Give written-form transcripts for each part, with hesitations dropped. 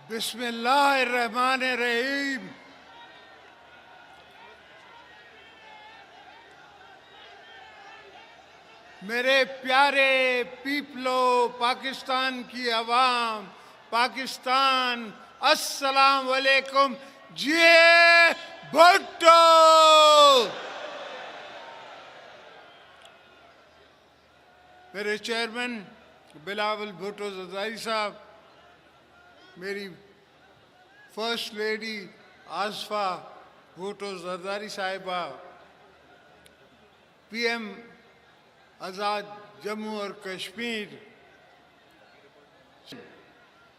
बिस्मिल्लाहिर्रहमानिर्रहीम। मेरे प्यारे पीपलो, पाकिस्तान की आवाम, पाकिस्तान, अस्सलाम वालेकुम। जिए भुट्टो। मेरे चेयरमैन बिलावल भुट्टो ज़रदारी साहब, मेरी फर्स्ट लेडी आसफा भुट्टो ज़रदारी साहिबा, पीएम आज़ाद जम्मू और कश्मीर,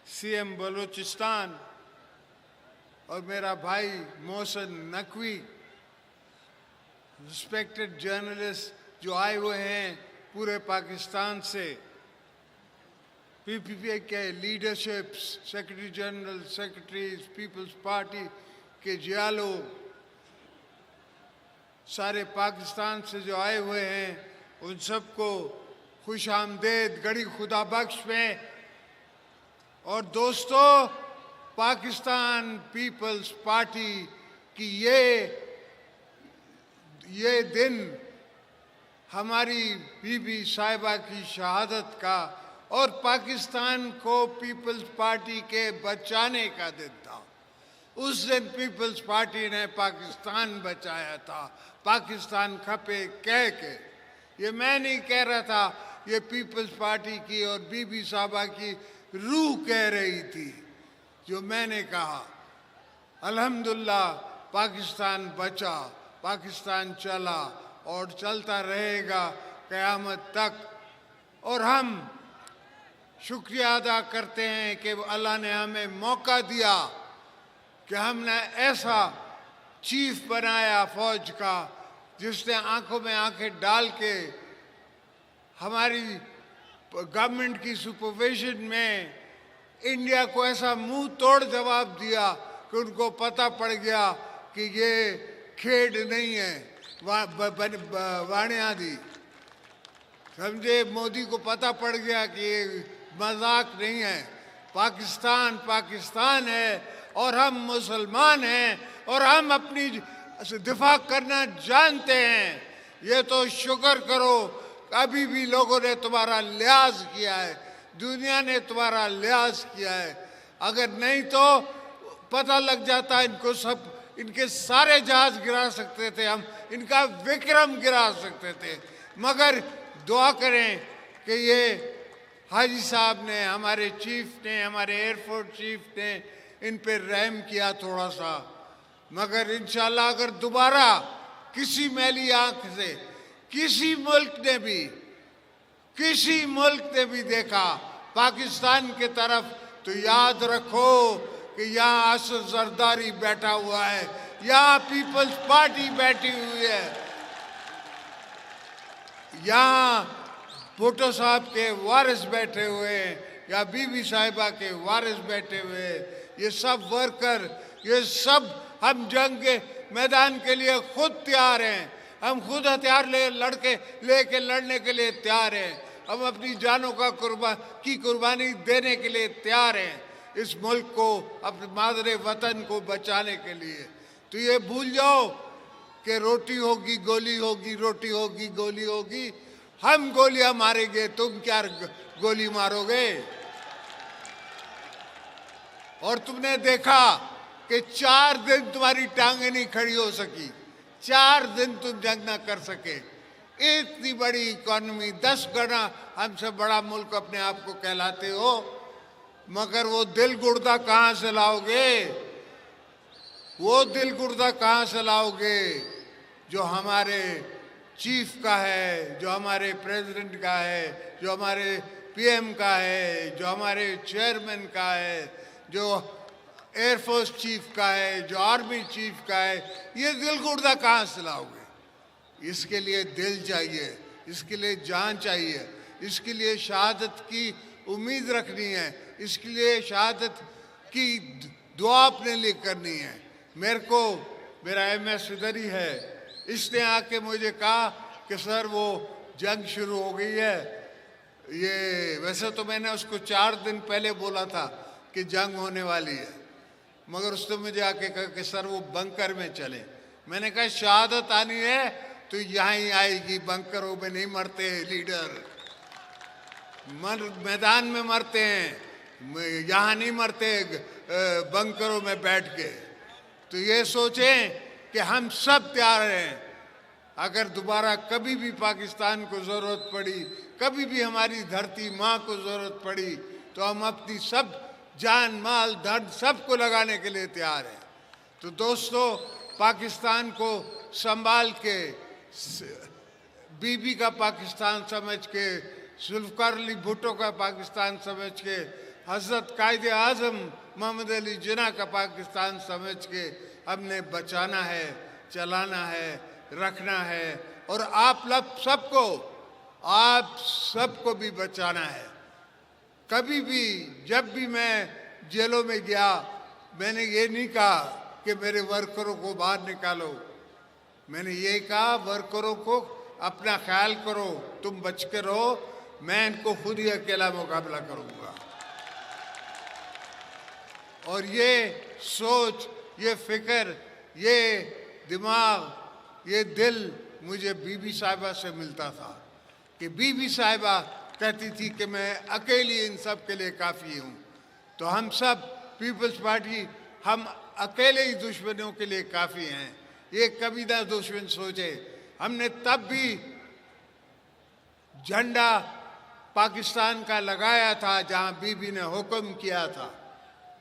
सीएम बलूचिस्तान और मेरा भाई मोहसिन नकवी, रिस्पेक्टेड जर्नलिस्ट जो आए हुए हैं पूरे पाकिस्तान से, पीपीपी के leaderships, secretary general, secretaries, Peoples Party के जियालो, सारे पाकिस्तान से जो आए हुए हैं उन सबको खुश आमदेद गड़ी खुदा बख्श में। और दोस्तों, पाकिस्तान पीपल्स पार्टी की ये दिन हमारी बीबी साहिबा की शहादत का और पाकिस्तान को पीपल्स पार्टी के बचाने का दिन था। उस दिन पीपल्स पार्टी ने पाकिस्तान बचाया था, पाकिस्तान खपे कह के। ये मैं नहीं कह रहा था, ये पीपल्स पार्टी की और बीबी साहिबा की रूह कह रही थी जो मैंने कहा। अल्हम्दुलिल्लाह पाकिस्तान बचा, पाकिस्तान चला और चलता रहेगा क़यामत तक। और हम शुक्रिया अदा करते हैं कि अल्लाह ने हमें मौका दिया कि हमने ऐसा चीफ बनाया फौज का जिसने आंखों में आंखें डाल के हमारी गवर्नमेंट की सुपरविजन में इंडिया को ऐसा मुंह तोड़ जवाब दिया कि उनको पता पड़ गया कि ये खेड नहीं है, वाणिया दी समझे। मोदी को पता पड़ गया कि ये मजाक नहीं है। पाकिस्तान पाकिस्तान है और हम मुसलमान हैं और हम अपनी दिफा करना जानते हैं। ये तो शुक्र करो, अभी भी लोगों ने तुम्हारा लिहाज किया है, दुनिया ने तुम्हारा लिहाज किया है। अगर नहीं तो पता लग जाता इनको सब, इनके सारे जहाज गिरा सकते थे हम, इनका विक्रम गिरा सकते थे। मगर दुआ करें कि ये हाजी साहब ने, हमारे चीफ ने, हमारे एयरफोर्स चीफ ने इन पर रहम किया थोड़ा सा। मगर इंशाल्लाह अगर दोबारा किसी मैली आंख से किसी मुल्क ने भी देखा पाकिस्तान के तरफ, तो याद रखो कि यहाँ असद जरदारी बैठा हुआ है, यहाँ पीपल्स पार्टी बैठी हुई है, यहाँ भुट्टो साहब के वारिस बैठे हुए हैं, या बीबी साहिबा के वारिस बैठे हुए हैं। ये सब वर्कर, ये सब हम जंग के मैदान के लिए खुद तैयार हैं। हम खुद हथियार लेके लड़ने के लिए तैयार हैं। हम अपनी जानों का कुर्बानी देने के लिए तैयार हैं इस मुल्क को, अपने मादरे वतन को बचाने के लिए। तो ये भूल जाओ कि रोटी होगी गोली होगी, रोटी होगी गोली होगी। हम गोलियां मारेंगे, तुम क्या गोली मारोगे? और तुमने देखा कि 4 दिन तुम्हारी टांगे नहीं खड़ी हो सकी, 4 दिन तुम जंग ना कर सके। इतनी बड़ी इकॉनमी, 10 गुना हमसे बड़ा मुल्क अपने आप को कहलाते हो, मगर वो दिल गुर्दा कहाँ से लाओगे? वो दिल गुर्दा कहाँ से लाओगे जो हमारे चीफ का है, जो हमारे प्रेसिडेंट का है, जो हमारे पीएम का है, जो हमारे चेयरमैन का है, जो एयरफोर्स चीफ का है, जो आर्मी चीफ का है? ये दिल गुर्दा कहाँ से लाओगे? इसके लिए दिल चाहिए, इसके लिए जान चाहिए, इसके लिए शहादत की उम्मीद रखनी है, इसके लिए शहादत की दुआ अपने लिए करनी है। मेरा MS इधर ही है, इसने आके मुझे कहा कि सर वो जंग शुरू हो गई है। ये वैसे तो मैंने उसको 4 दिन पहले बोला था, कि जंग होने वाली है, मगर उसने मुझे आके कहा कि सर वो बंकर में चले। मैंने कहा शहादत आनी है तो यहाँ ही आएगी, बंकरों में नहीं मरते लीडर, मैदान में मरते हैं, यहाँ नहीं मरते बंकरों में बैठ के। तो ये सोचें कि हम सब तैयार हैं, अगर दोबारा कभी भी पाकिस्तान को ज़रूरत पड़ी, कभी भी हमारी धरती माँ को ज़रूरत पड़ी, तो हम अपनी सब जान माल धन सबको लगाने के लिए तैयार हैं। तो दोस्तों, पाकिस्तान को संभाल के, बीबी का पाकिस्तान समझ के, जुल्फ़िकार अली भुट्टो का पाकिस्तान समझ के, हज़रत कायदे आज़म मोहम्मद अली जिन्ना का पाकिस्तान समझ के हमने बचाना है, चलाना है, रखना है, और आप सबको भी बचाना है। कभी भी जब भी मैं जेलों में गया, मैंने ये नहीं कहा कि मेरे वर्करों को बाहर निकालो, मैंने ये कहा वर्करों को अपना ख्याल करो, तुम बच के रहो, मैं इनको खुद ही अकेला मुकाबला करूंगा। और ये सोच, ये फिक्र, ये दिमाग, ये दिल मुझे बीबी साहिबा से मिलता था कि बीबी साहिबा कहती थी कि मैं अकेली इन सब के लिए काफ़ी हूँ। तो हम सब पीपल्स पार्टी, हम अकेले ही दुश्मनों के लिए काफ़ी हैं, ये कभी ना दुश्मन सोचे। हमने तब भी झंडा पाकिस्तान का लगाया था जहाँ बीबी ने हुक्म किया था।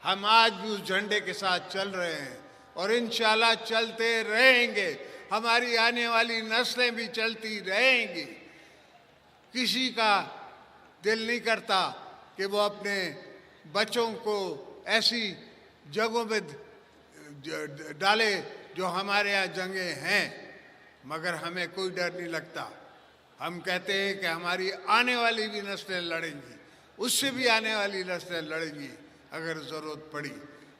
हम आज भी उस झंडे के साथ चल रहे हैं और इंशाल्लाह चलते रहेंगे, हमारी आने वाली नस्लें भी चलती रहेंगी। किसी का दिल नहीं करता कि वो अपने बच्चों को ऐसी जगहों में डाले जो हमारे यहाँ जंगें हैं, मगर हमें कोई डर नहीं लगता। हम कहते हैं कि हमारी आने वाली भी नस्लें लड़ेंगी, उससे भी आने वाली नस्लें लड़ेंगी अगर ज़रूरत पड़ी।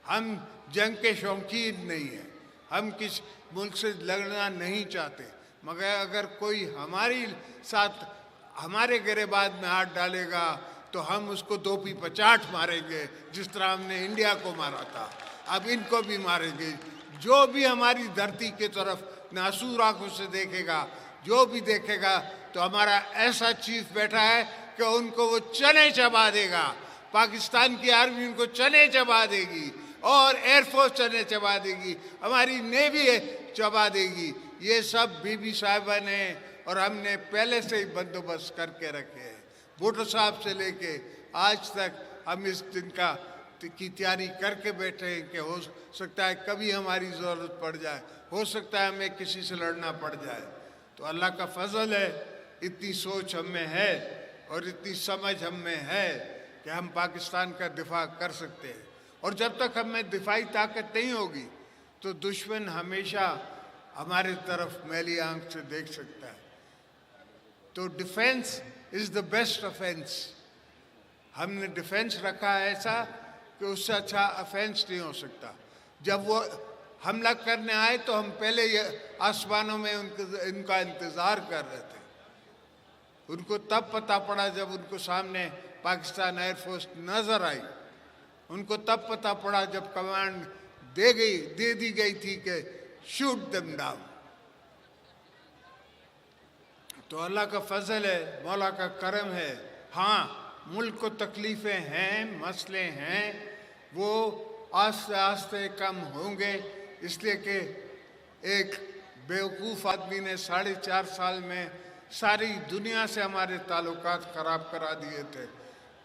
हम जंग के शौकीन नहीं हैं, हम किस मुल्क से लड़ना नहीं चाहते, मगर अगर कोई हमारी साथ हमारे गिरेबान में हाथ डालेगा तो हम उसको दो पी पचाट मारेंगे, जिस तरह हमने इंडिया को मारा था, अब इनको भी मारेंगे। जो भी हमारी धरती की तरफ नासूर आंखों से देखेगा, जो भी देखेगा, तो हमारा ऐसा चीफ बैठा है कि उनको वो चने चबा देगा। पाकिस्तान की आर्मी उनको चने चबा देगी और एयरफोर्स चने चबा देगी, हमारी नेवी चबा देगी। ये सब बीबी साहिबा ने और हमने पहले से ही बंदोबस्त करके रखे हैं। भुट्टो साहब से लेके आज तक हम इस दिन की तैयारी करके बैठे हैं कि हो सकता है कभी हमारी ज़रूरत पड़ जाए, हो सकता है हमें किसी से लड़ना पड़ जाए। तो अल्लाह का फजल है, इतनी सोच हम में है और इतनी समझ हम में है कि हम पाकिस्तान का दिफा कर सकते हैं। और जब तक हमें दिफाई ताकत नहीं होगी तो दुश्मन हमेशा हमारे तरफ मैली आंख से देख सकता है। तो defence is the best offence. हमने डिफेंस रखा है ऐसा कि उससे अच्छा ऑफेंस नहीं हो सकता। जब वो हमला करने आए तो हम पहले आसमानों में इनका इंतज़ार कर रहे थे। उनको तब पता पड़ा जब उनको सामने पाकिस्तान एयरफोर्स नज़र आई, उनको तब पता पड़ा जब कमांड दे दी गई थी कि शूट देम डाउन। तो अल्लाह का फजल है, मौला का करम है। हाँ, मुल्क को तकलीफ़ें हैं, मसले हैं, वो आस्ते आस्ते कम होंगे, इसलिए कि एक बेवकूफ़ आदमी ने 4.5 साल में सारी दुनिया से हमारे ताल्लुकात ख़राब करा दिए थे,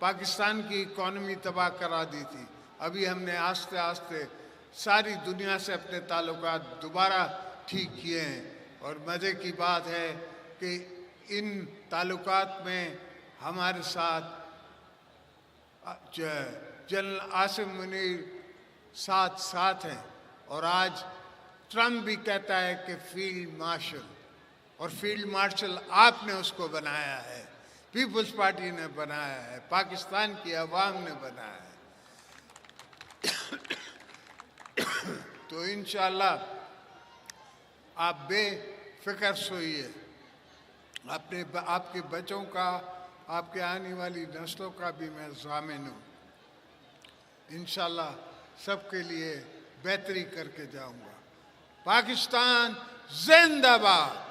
पाकिस्तान की इकॉनमी तबाह करा दी थी। अभी हमने आस्ते आस्ते सारी दुनिया से अपने ताल्लुकात दोबारा ठीक किए हैं। और मज़े की बात है कि इन ताल्लुकात में हमारे साथ जनरल आसिम मुनीर साथ हैं, और आज ट्रम्प भी कहता है कि फील्ड मार्शल, और फील्ड मार्शल आपने उसको बनाया है, पीपल्स पार्टी ने बनाया है, पाकिस्तान की अवाम ने बनाया है। तो इंशाअल्लाह आप बेफिक्र सोइए, आपके बच्चों का, आपके आने वाली नस्लों का भी मैं ज़ामिन हूँ। इंशाल्लाह सबके लिए बेहतरी करके जाऊंगा। पाकिस्तान जिंदाबाद।